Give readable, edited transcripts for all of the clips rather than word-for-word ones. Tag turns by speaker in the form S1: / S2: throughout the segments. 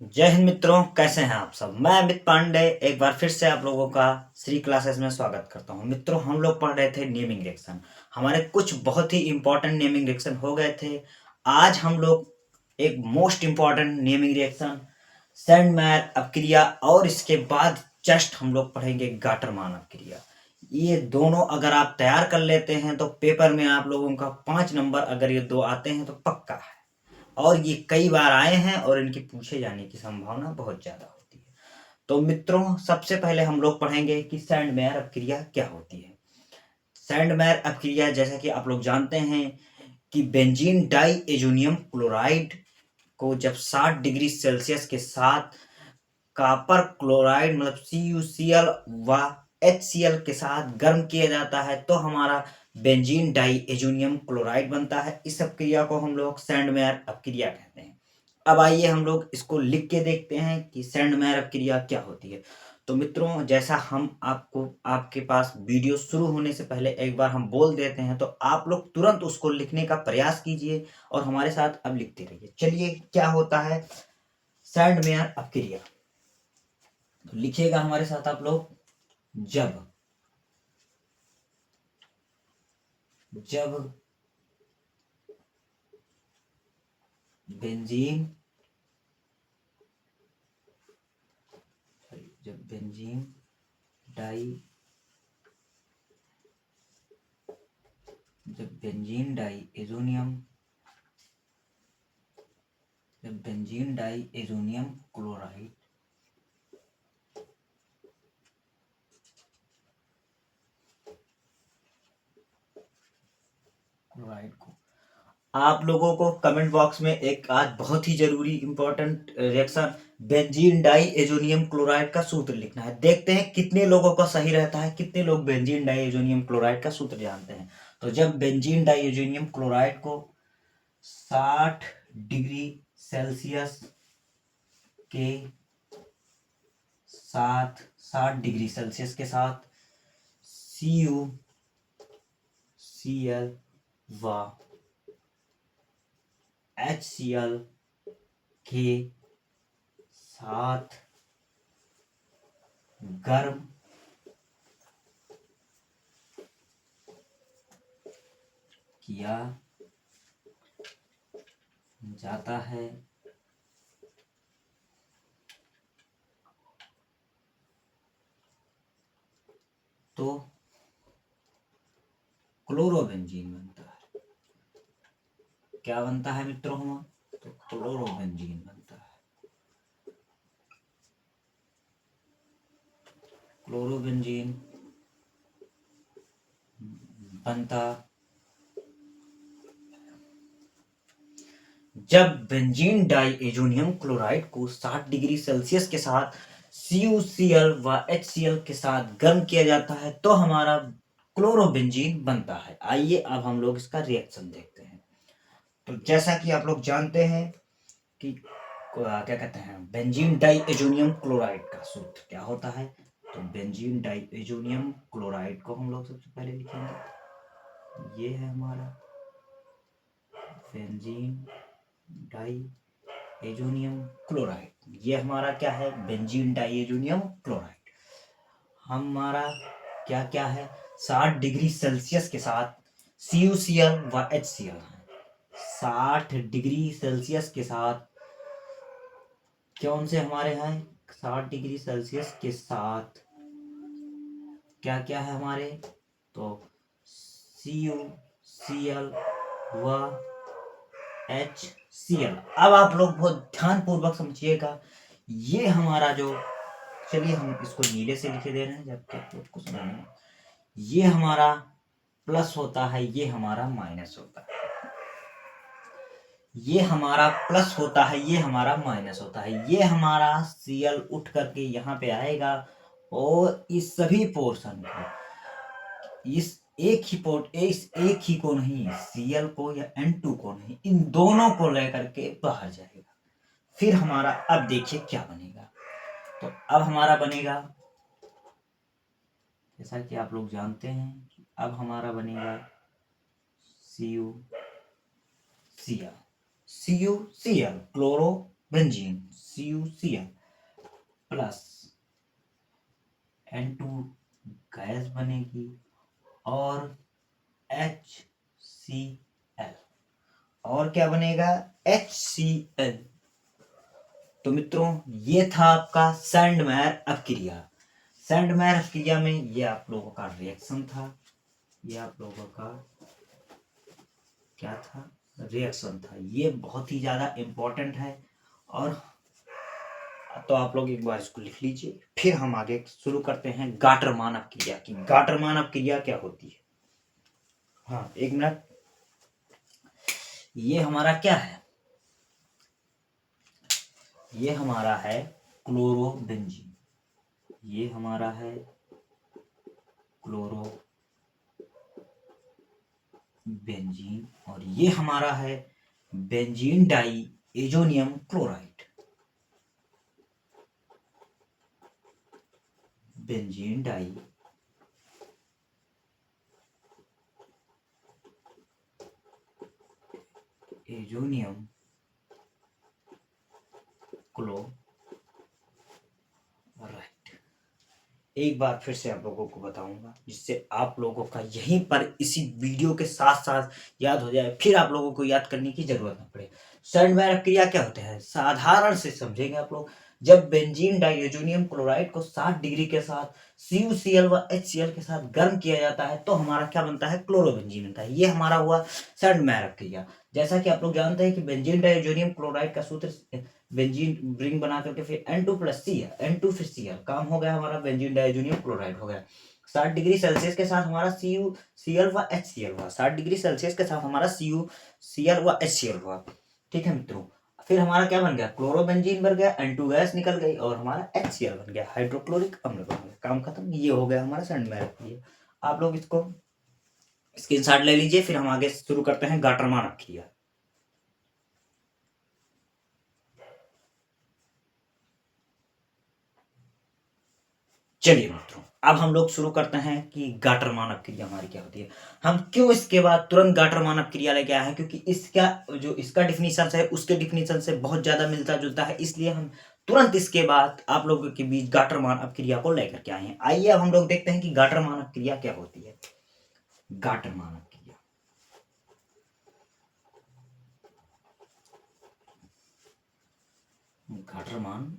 S1: जय हिंद मित्रों, कैसे हैं आप सब। मैं अमित पांडे एक बार फिर से आप लोगों का श्री क्लासेस में स्वागत करता हूं। मित्रों, हम लोग पढ़ रहे थे नेमिंग रिएक्शन। हमारे कुछ बहुत ही इंपॉर्टेंट नेमिंग रिएक्शन हो गए थे। आज हम लोग एक most important naming reaction Sandmeyer अपक्रिया और इसके बाद जस्ट हम लोग पढ़ेंगे गाटरमान अपक्रिया। ये दोनों अगर आप तैयार कर लेते हैं तो पेपर में आप लोगों का 5 नंबर अगर ये दो आते हैं तो पक्का है। और ये कई बार आए हैं और इनके पूछे जाने की संभावना बहुत ज्यादा होती है। तो मित्रों, सबसे पहले हम लोग पढ़ेंगे कि सैंडमेयर अपक्रिया क्या होती है। सैंडमेयर अपक्रिया, जैसा कि आप लोग जानते हैं कि बेंजीन डाई एजोनियम क्लोराइड को जब 60 डिग्री सेल्सियस के साथ कॉपर क्लोराइड मतलब CuCl व HCl के साथ गर्म किया जाता है तो हमारा बेंजीन डाई एजोनियम क्लोराइड बनता है। इस अपक्रिया को हम लोग सैंडमेयर अपक्रिया कहते हैं। अब आइए हम लोग इसको लिख के देखते हैं कि सैंडमेयर अपक्रिया क्या होती है। तो मित्रों, जैसा हम आपको आपके पास वीडियो शुरू होने से पहले एक बार हम बोल देते हैं तो आप लोग तुरंत उसको लिखने का प्रयास कीजिए और हमारे साथ अब लिखते रहिए। चलिए, क्या होता है सैंडमेयर अपक्रिया। तो लिखिएगा हमारे साथ आप लोग। जब जब बेंजीन जब बेंजीन डाई जब बेंजीन डाई एजोनियम जब बेंजीन डाई एजोनियम क्लोराइड को आप लोगों को कमेंट बॉक्स में एक आज बहुत ही जरूरी important reaction benzene diazonium chloride का सूत्र लिखना है। देखते हैं कितने लोगों का सही रहता है, कितने लोग बेंजीन डाई एजोनियम क्लोराइड का सूत्र जानते हैं। तो जब बेंजीन डाई एजोनियम क्लोराइड को 60 डिग्री सेल्सियस के साथ 60 डिग्री सेल्सियस के साथ CuCl व HCl के साथ गर्म किया जाता है तो क्लोरोबेंजीन बनता है। क्या बनता है मित्रों हमारा? तो क्लोरोबेंजीन बनता है। क्लोरोबेंजीन बनता जब बेंजीन डाई एजोनियम क्लोराइड को 60 डिग्री सेल्सियस के साथ CuCl व HCl के साथ गर्म किया जाता है तो हमारा क्लोरोबेंजीन बनता है। आइए अब हम लोग इसका रिएक्शन देखते हैं। तो जैसा कि आप लोग जानते हैं कि क्या कहते हैं बेंजीन डाई एजोनियम क्लोराइड का सूत्र क्या होता है। तो बेंजीन डाई एजोनियम क्लोराइड को हम लोग सबसे पहले लिखेंगे। ये है हमारा बेंजीन डाई एजोनियम क्लोराइड। ये हमारा क्या है? Benzene diazonium chloride. हमारा क्या क्या है? 60 डिग्री सेल्सियस के साथ CuCl व HCl है। 60 डिग्री सेल्सियस के साथ कौन से हमारे हैं? 60 डिग्री सेल्सियस के साथ क्या क्या है हमारे? तो CuCl व HCl। अब आप लोग बहुत ध्यान पूर्वक समझिएगा। ये हमारा जो, चलिए हम इसको नीले से लिखे दे रहे हैं जब तक आपको समझ में। ये हमारा प्लस होता है, ये हमारा माइनस होता है। ये हमारा प्लस होता है, ये हमारा माइनस होता है। ये हमारा Cl उठ करके यहाँ पे आएगा और इस सभी पोर्शन को इस एक ही को नहीं, Cl को या N2 को नहीं, इन दोनों को लेकर के बाहर जाएगा। फिर हमारा अब देखिए क्या बनेगा। तो अब हमारा बनेगा, जैसा कि आप लोग जानते हैं, अब हमारा बनेगा CuCl। CuCl chloro benzene CuCl plus N2 gas बनेगी और HCl, और क्या बनेगा HCl। तो मित्रों ये था आपका सैंडमेयर अपक्रिया। सैंडमेयर अपक्रिया में ये आप लोगों का रिएक्शन था, ये आप लोगों का क्या था, रिएक्शन था। ये बहुत ही ज्यादा इंपॉर्टेंट है, और तो आप लोग एक बार इसको लिख लीजिए। फिर हम आगे शुरू करते हैं गाटरमान अपक्रिया की। गाटरमान अपक्रिया क्या होती है? हाँ एक मिनट, ये हमारा क्या है? ये हमारा है क्लोरोबेंजीन, ये हमारा है क्लोरोबेंजीन, और ये हमारा है benzene diazonium chloride. Benzene diazonium chloride. एक बार फिर से आप लोगों को बताऊंगा, जिससे आप लोगों का यहीं पर इसी वीडियो के साथ साथ याद हो जाए, फिर आप लोगों को याद करने की जरूरत न पड़े। सैंडमेयर अपक्रिया क्या होते हैं, साधारण से समझेंगे आप लोग। जब बेंजीन डाइएजोनियम क्लोराइड को 60 डिग्री के साथ CuCl व HCl के साथ गर्म किया जाता है, तो हमारा क्या बनता है, क्लोरोबेंजीन बनता है। ये हमारा हुआ सैंडमेयर अपक्रिया। जैसा कि आप लोग जानते हैं कि बेंजीन डाइएजोनियम क्लोराइड का सूत्र बेंजीन रिंग बना करके फिर N2 प्लस सी है, N2 फिर Cl, काम हो गया हमारा बेंजीन डाइएजोनियम क्लोराइड हो गया। 60 डिग्री सेल्सियस के साथ हमारा CuCl व HCl हुआ, 60 डिग्री सेल्सियस के साथ हमारा CuCl व HCl हुआ। ठीक है मित्रों, फिर हमारा क्या बन गया, क्लोरोबेंजीन बन गया, N2 गैस निकल गई, और हमारा HCl बन गया, हाइड्रोक्लोरिक अम्ल बन गया। काम खत्म, ये हो गया हमारा सैंडमेयर अपक्रिया। आप लोग इसको स्क्रीनशॉट ले लीजिए, फिर हम आगे शुरू करते हैं गाटरमान अपक्रिया। चलिए मित्रों, अब हम लोग शुरू करते हैं कि गाटरमान अपक्रिया हमारी क्या होती है। हम क्यों इसके बाद तुरंत गाटरमान अपक्रिया लेके आए हैं, क्योंकि इसका जो इसका डिफिनीशन है उसके डिफिनीशन से बहुत ज्यादा मिलता जुलता है, इसलिए हम तुरंत इसके बाद आप लोगों के बीच गाटरमान अपक्रिया को लेकर के आए हैं। आइए अब हम लोग देखते हैं कि गाटरमान अपक्रिया क्या होती है। गाटरमान अपक्रिया, गाटरमान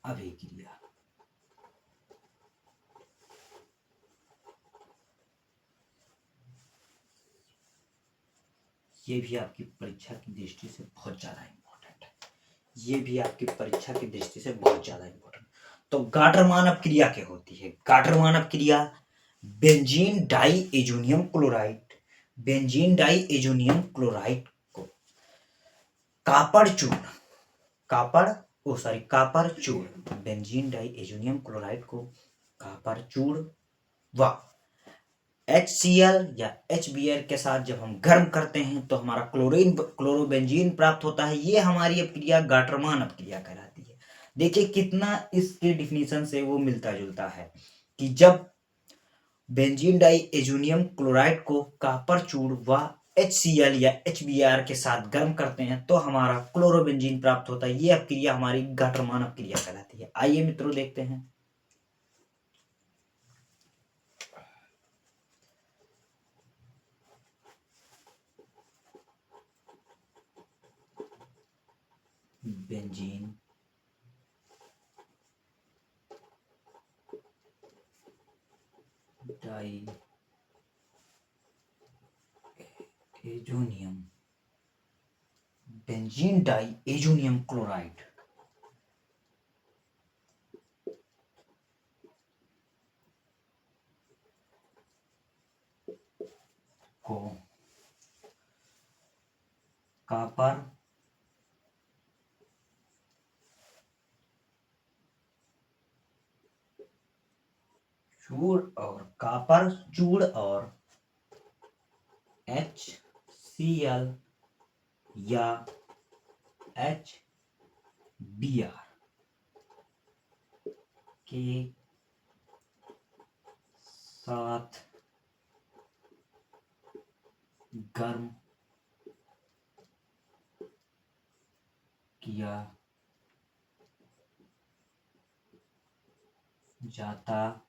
S1: अभिक्रिया, ये भी आपकी परीक्षा की दृष्टि से बहुत ज्यादा इंपॉर्टेंट है। ये भी आपकी परीक्षा की दृष्टि से बहुत ज्यादा इंपॉर्टेंट। तो गाटरमान अपक्रिया क्या होती है? गाटरमान अपक्रिया benzene diazonium chloride, benzene diazonium chloride को कापड़ चूर्ण, कापड़ ओ सॉरी कापर चूर्ण, बेंजीन डाई एजोनियम क्लोराइड को कापर चूर्ण व HCl या HBr के साथ जब हम गर्म करते हैं तो हमारा क्लोरोबेंजीन प्राप्त होता है। ये हमारी अपक्रिया गाटरमान अपक्रिया कहलाती है। देखिए कितना इसके डिफिनीशन से वो मिलता जुलता है, कि जब बेंजीन डाई एजोनियम क्लोराइड को कापर चूर्ण व HCl या HBr के साथ गर्म करते हैं तो हमारा क्लोरोबेंजीन प्राप्त होता है। ये अपक्रिया हमारी गाटरमान अपक्रिया कहलाती है। आइए मित्रों देखते हैं। Benzene diazonium, benzene diazonium chloride को कापर चूड़ और HCl या HBr के साथ गर्म किया जाता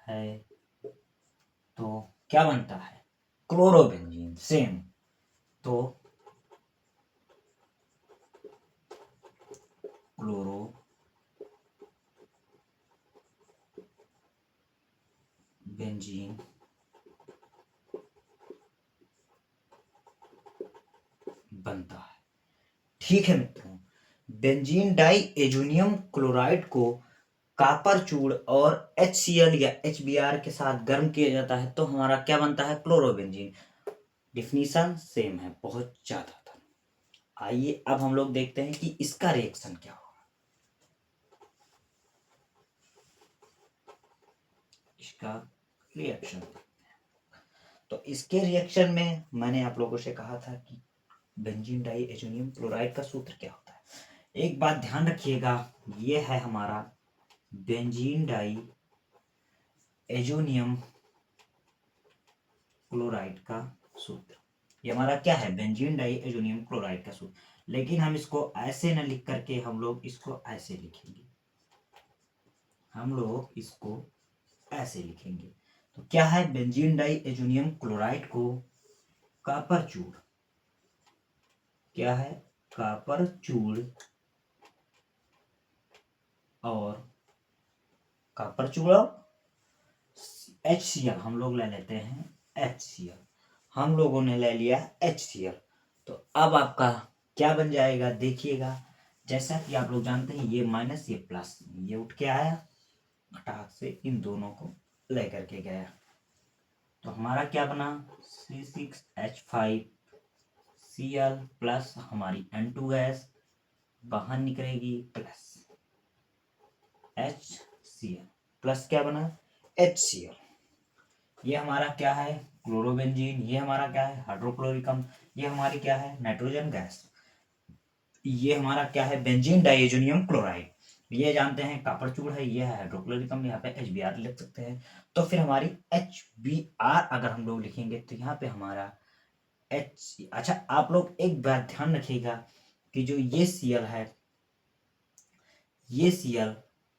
S1: है तो क्या बनता है? क्लोरोबेंजीन। सेम। तो क्लोरोबेंजीन बनता है। ठीक है मित्रों, बेंजीन डाई एजोनियम क्लोराइड को कापर चूड़ और HCl या HBr के साथ गर्म किया जाता है तो हमारा क्या बनता है? क्लोरोबेंजीन। डिफिनीशन सेम है, बहुत ज्यादा था। आइए अब हम लोग देखते हैं कि इसका रिएक्शन क्या होगा। इसका रिएक्शन, तो इसके रिएक्शन में मैंने आप लोगों से कहा था कि बेंजीन डाई एजोनियम क्लोराइड का सूत्र क्या होता है। एक बात ध्यान रखिएगा, ये है हमारा बेंजीन डाई एजोनियम क्लोराइड का सूत्र। ये हमारा क्या है? बेंजीन डाई एजोनियम क्लोराइड का सूत्र। लेकिन हम इसको ऐसे न लिख करके हम लोग इसको ऐसे लिखेंगे। हम लोग इसको ऐसे लिखेंगे। तो क्या है? बेंजीन डाई एजोनियम क्लोराइड को कापर चूड़, क्या है? कापर चूड़ और कापर चूड़ HCl हम लोग ले लेते हैं। HCl हम लोगों ने ले लिया HCl। तो अब आपका क्या बन जाएगा देखिएगा। जैसा कि आप लोग जानते हैं ये माइनस ये प्लस, ये उठ के आया, घटाक से इन दोनों को लेकर के गया। तो हमारा क्या बना? C6H5Cl प्लस हमारी N2 गैस बाहर निकलेगी प्लस HCl प्लस क्या बना? HCl। ये हमारा क्या है? क्लोरोबेंजीन। ये हमारा क्या है? हाइड्रोक्लोरिक अम्ल। ये हमारी क्या है? Nitrogen gas. ये हमारा क्या है? Benzene diazonium chloride. ये जानते हैं कापर चूड़ है, ये है हाइड्रोक्लोरिक अम्ल, यहाँ पे HBr लिख सकते हैं। तो फिर हमारी HBr अगर हम लोग लिखेंगे तो यहाँ पे हमारा अच्छा आप लोग एक बात ध्यान रखिएगा कि जो ये Cl है, ये Cl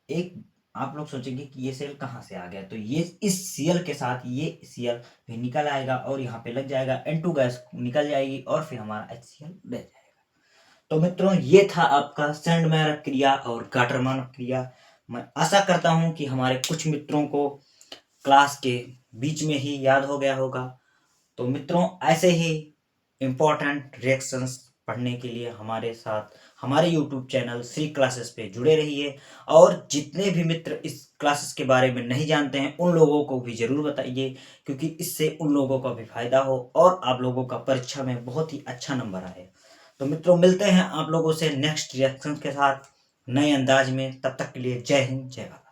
S1: एक आप लोग सोचेंगे कि ये सेल कहाँ से आ गया, तो ये इस Cl के साथ ये Cl भी निकल आएगा और यहाँ पे लग जाएगा, N2 गैस निकल जाएगी और फिर हमारा HCl रह जाएगा। तो मित्रों ये था आपका सैंडमेयर क्रिया और गाटरमान क्रिया। मैं आशा करता हूँ कि हमारे कुछ मित्रों को क्लास के बीच में ही याद हो गया होगा। तो मित्रों ऐसे ही इम्पोर्टेंट रिएक्शंस पढ़ने के लिए हमारे साथ हमारे YouTube चैनल श्री क्लासेस पे जुड़े रहिए। और जितने भी मित्र इस क्लासेस के बारे में नहीं जानते हैं उन लोगों को भी जरूर बताइए, क्योंकि इससे उन लोगों का भी फायदा हो और आप लोगों का परीक्षा में बहुत ही अच्छा नंबर आए। तो मित्रों मिलते हैं आप लोगों से नेक्स्ट रिएक्शन के साथ नए अंदाज में। तब तक के लिए जय हिंद, जय भारत।